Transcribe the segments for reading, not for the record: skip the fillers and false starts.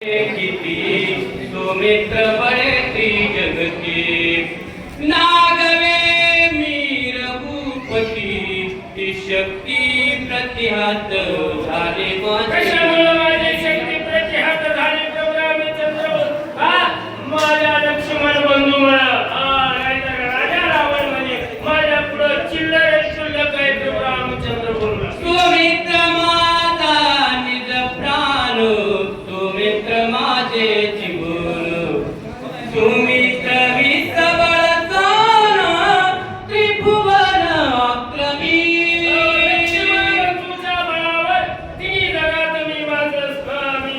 किती सुमित्र बळेती जगती नागवे मी रघुपती ती शक्ती प्रतिहात झाली माझी शक्ती प्रतिहात झाली प्रभू रामचंद्र माझ्या लक्ष्मण बंधू नाहीतर राजा रावण म्हणे माझ्या पुढं चिल्लर शुल्लक आहे प्रभू रामचंद्र बोलला सुमित्र माझा निज प्राण सुमित्र माझे जीवन सुमित्र विसबळ त्रिभुवन अक्रमी तुझ्या बळावर तिन्ही जगात मी माझं स्वामी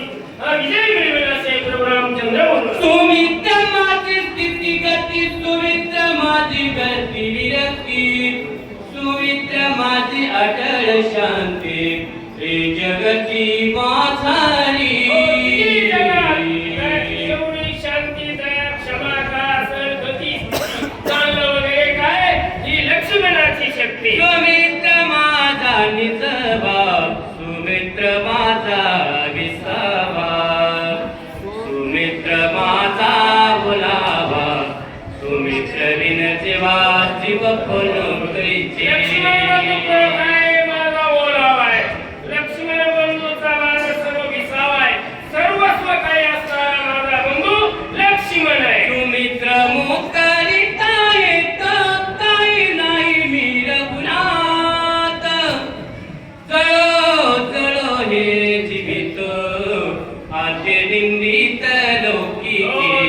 विजय मिळवेल असे प्रभू रामचंद्र बोलला सुमित्र माझी स्थिती गती सुमित्र माझी गती विरक्ती सुमित्र माझी अटळ शांती हे जगती माझारी एवढी शांती दया क्षमा का गती चांगलं वगैरे काय ही लक्ष्मणाची शक्ती सुमित्र माझा निजवा सुमित्र माझा विसावा सुमित्र माझा बोलावा सुमित्र बिन जीवा जीव कोण करीचे काय माझा ओलावाय लक्ष्मण बंधूचा माझा सर्व विसावाय सर्वस्व काही असणारा माझा बंधू लक्ष्मण आहे सुमित्र मोकरिता येत काही नाही मी रघुनाथ जळो जळो हे जीवित आद्य निंदित लौकिकी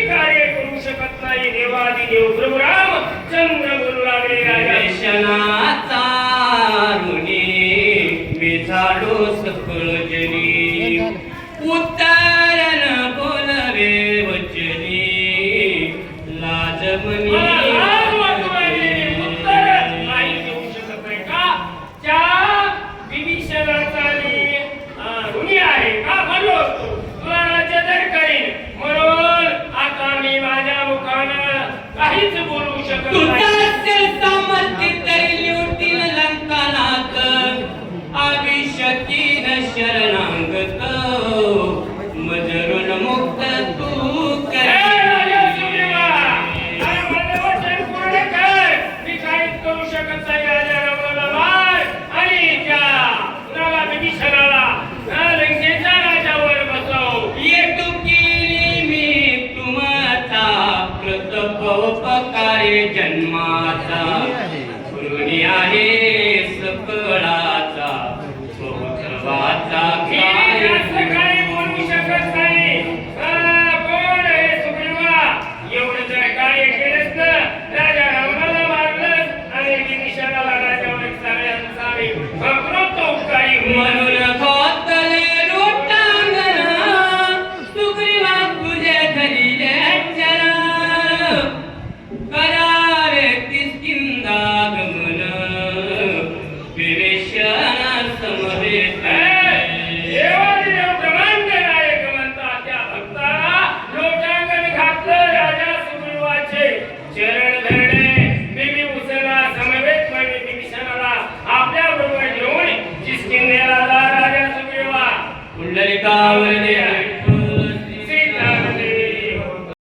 कार्य करू शकत नाही देवादी देव प्रभू रामचंद्र बोलू लागले दर्शनाचा ऋणी मी झालो सकळ जनी उत्तरन बोलवे वचनी लाजमनी काहीच बोलू शकत तुझ्या सामर्थ्य तरी लुटील लंकानाथ अभिषकीन शरणांगत मजरून मुक्त तू करू शकत नाही राजा रावणाला आणि त्या विभीषणाला लंकेच्या राजावर बसव येतो केली मी तुमचा प्रतपोपकारे जन्माचा ऋणी आहे सकळ